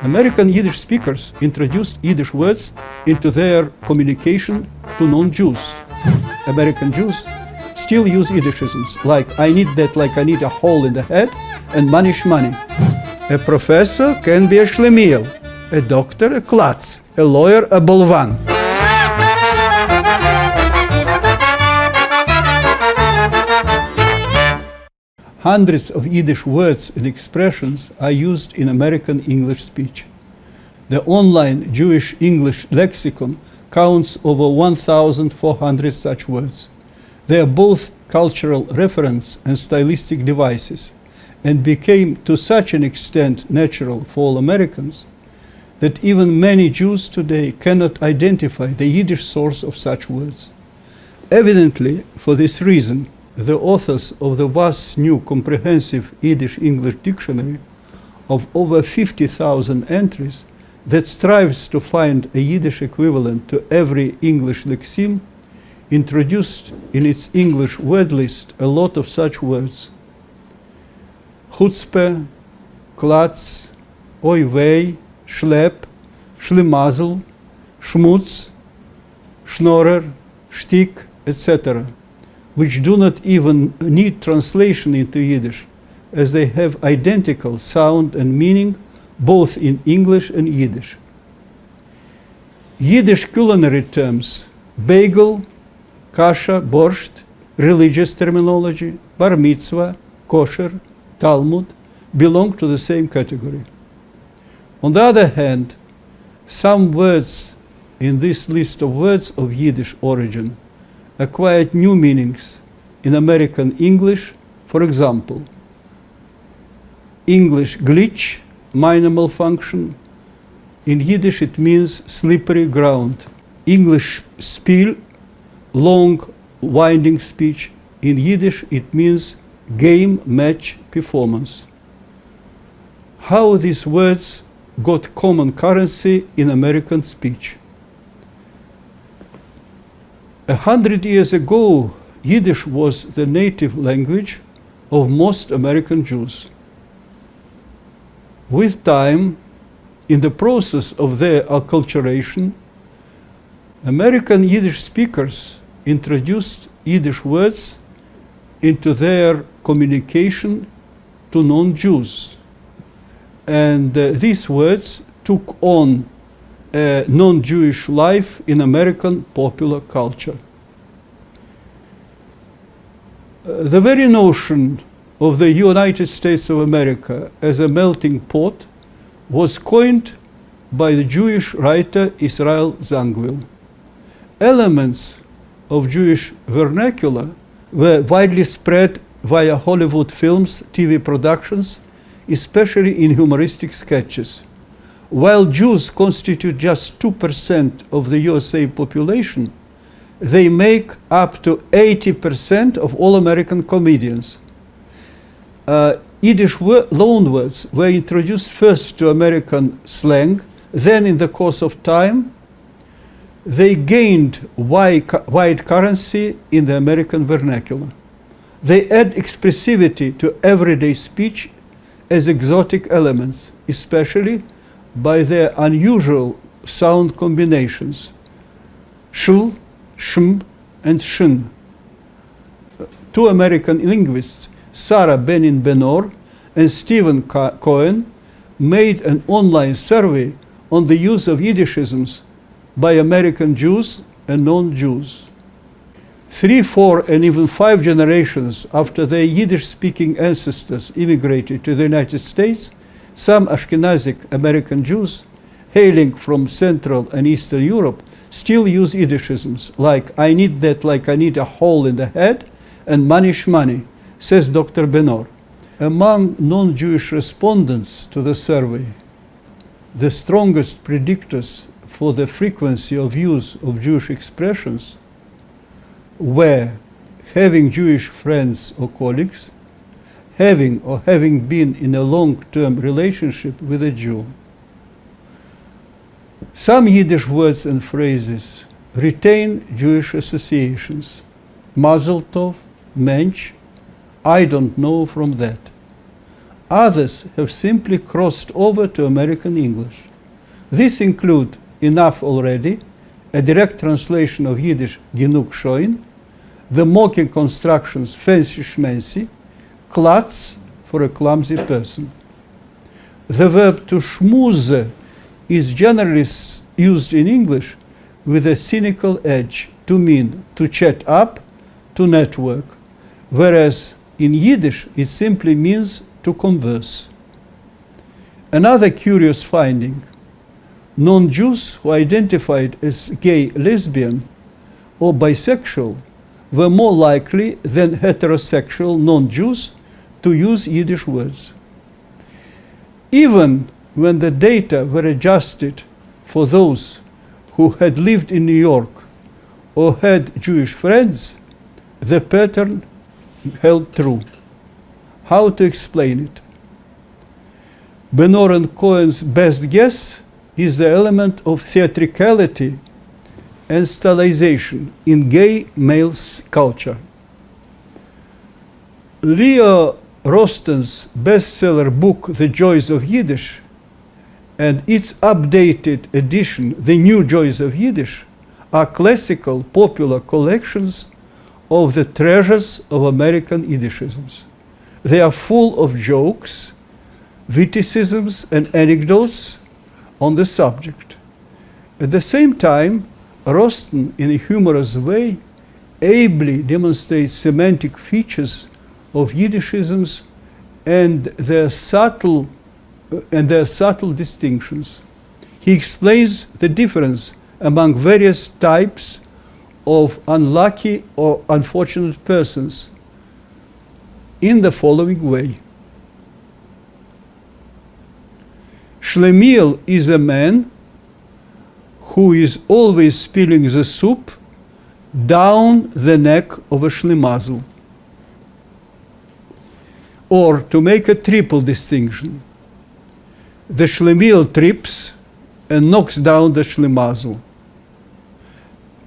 American Yiddish speakers introduced Yiddish words into their communication to non-Jews. American Jews still use Yiddishisms like I need that, like I need a hole in the head, and money shmoney. A professor can be a shlemiel, a doctor a klutz, a lawyer a bolvan. Hundreds of Yiddish words and expressions are used in American English speech. The online Jewish English lexicon counts over 1,400 such words. They are both cultural referents and stylistic devices, and became to such an extent natural for all Americans that even many Jews today cannot identify the Yiddish source of such words. Evidently, for this reason, the authors of the vast new comprehensive Yiddish-English dictionary of over 50,000 entries that strives to find a Yiddish equivalent to every English lexeme introduced in its English word list a lot of such words: chutzpah, klutz, oy vey, schlep, schlimazel, schmutz, schnorrer, shtick, etc., which do not even need translation into Yiddish, as they have identical sound and meaning both in English and Yiddish. Yiddish culinary terms, bagel, kasha, borscht, religious terminology, bar mitzvah, kosher, Talmud, belong to the same category. On the other hand, some words in this list of words of Yiddish origin acquired new meanings in American English. For example, English glitch, minor malfunction. In Yiddish it means slippery ground. English spiel, long winding speech. In Yiddish it means game, match, performance. How these words got common currency in American speech? 100 years ago, Yiddish was the native language of most American Jews. With time, in the process of their acculturation, American Yiddish speakers introduced Yiddish words into their communication to non-Jews. And these words took on a non-Jewish life in American popular culture. The very notion of the United States of America as a melting pot was coined by the Jewish writer Israel Zangwill. Elements of Jewish vernacular were widely spread via Hollywood films, TV productions, especially in humoristic sketches. While Jews constitute just 2% of the USA population, they make up to 80% of all American comedians. Yiddish loanwords were introduced first to American slang, then in the course of time, they gained wide currency in the American vernacular. They add expressivity to everyday speech as exotic elements, especially by their unusual sound combinations, shl, shm, and shin. Two American linguists, Sarah Benin-Benor and Stephen Cohen, made an online survey on the use of Yiddishisms by American Jews and non-Jews. 3, 4, and even 5 generations after their Yiddish-speaking ancestors immigrated to the United States, some Ashkenazic American Jews, hailing from Central and Eastern Europe, still use Yiddishisms like I need that, like I need a hole in the head, and money shmoney, says Dr. Benor. Among non-Jewish respondents to the survey, the strongest predictors for the frequency of use of Jewish expressions were having Jewish friends or colleagues, having or having been in a long-term relationship with a Jew. Some Yiddish words and phrases retain Jewish associations. Mazel tov, mensch, I don't know from that. Others have simply crossed over to American English. These include enough already, a direct translation of Yiddish genug schön, the mocking constructions fancy schmancy, klutz for a clumsy person. The verb to schmooze is generally used in English with a cynical edge to mean to chat up, to network, whereas in Yiddish it simply means to converse. Another curious finding: non-Jews who identified as gay, lesbian, or bisexual were more likely than heterosexual non-Jews to use Yiddish words. Even when the data were adjusted for those who had lived in New York or had Jewish friends, the pattern held true. How to explain it? Benor and Cohen's best guess is the element of theatricality and stylization in gay male culture. Leo Rosten's bestseller book, The Joys of Yiddish, and its updated edition, The New Joys of Yiddish, are classical, popular collections of the treasures of American Yiddishisms. They are full of jokes, witticisms, and anecdotes on the subject. At the same time, Rosten, in a humorous way, ably demonstrates semantic features of Yiddishisms and their subtle distinctions. He explains the difference among various types of unlucky or unfortunate persons in the following way. Schlemiel is a man who is always spilling the soup down the neck of a schlemazel. Or, to make a triple distinction, the schlemiel trips and knocks down the schlemazel,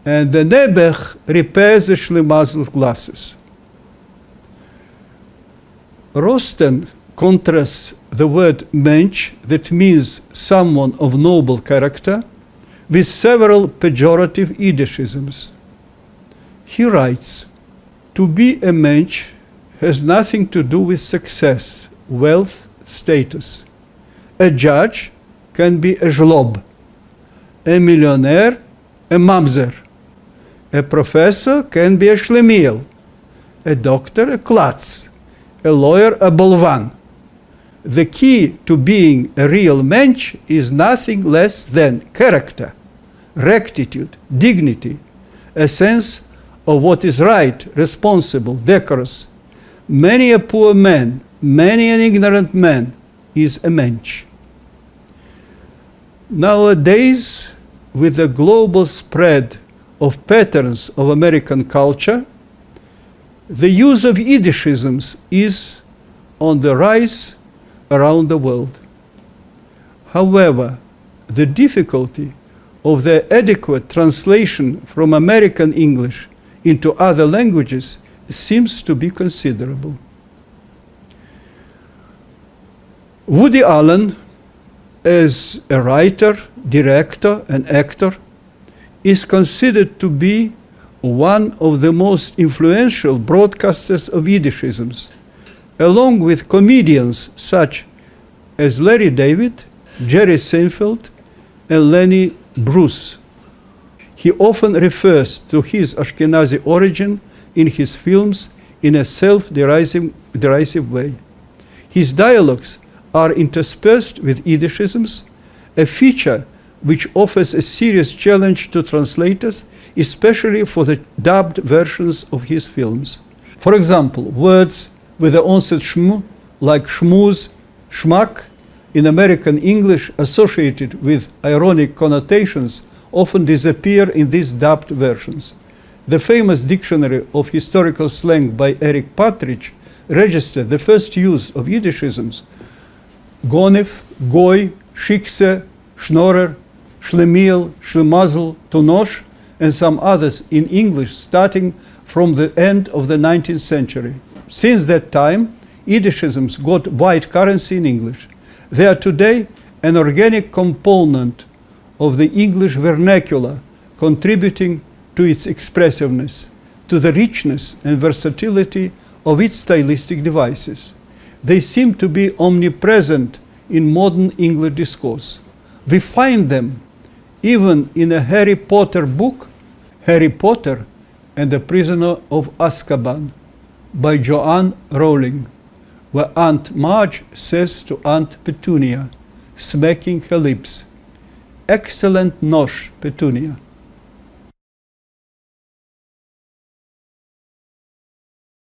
and the nebech repairs the schlemazel's glasses. Rosten contrasts the word mensch, that means someone of noble character, with several pejorative Yiddishisms. He writes, to be a mensch has nothing to do with success, wealth, status. A judge can be a zlob, a millionaire, a mamzer. A professor can be a schlemiel, a doctor a klutz, a lawyer a bolvan. The key to being a real mensch is nothing less than character, rectitude, dignity, a sense of what is right, responsible, decorous. Many a poor man, many an ignorant man is a mensch. Nowadays, with the global spread of patterns of American culture, the use of Yiddishisms is on the rise around the world. However, the difficulty of their adequate translation from American English into other languages seems to be considerable. Woody Allen, as a writer, director, and actor, is considered to be one of the most influential broadcasters of Yiddishisms, along with comedians such as Larry David, Jerry Seinfeld, and Lenny Bruce. He often refers to his Ashkenazi origin in his films in a self-derisive way. His dialogues are interspersed with Yiddishisms, a feature which offers a serious challenge to translators, especially for the dubbed versions of his films. For example, words with the onset shm, like schmooze, schmuck, in American English associated with ironic connotations, often disappear in these dubbed versions. The famous Dictionary of Historical Slang by Eric Partridge registered the first use of Yiddishisms: gonef, goy, shikse, schnorrer, schlemiel, schlemazel, tonosh, and some others in English starting from the end of the 19th century. Since that time, Yiddishisms got wide currency in English. They are today an organic component of the English vernacular, contributing to its expressiveness, to the richness and versatility of its stylistic devices. They seem to be omnipresent in modern English discourse. We find them even in a Harry Potter book, Harry Potter and the Prisoner of Azkaban, by Joanne Rowling, where Aunt Marge says to Aunt Petunia, smacking her lips, "Excellent nosh, Petunia."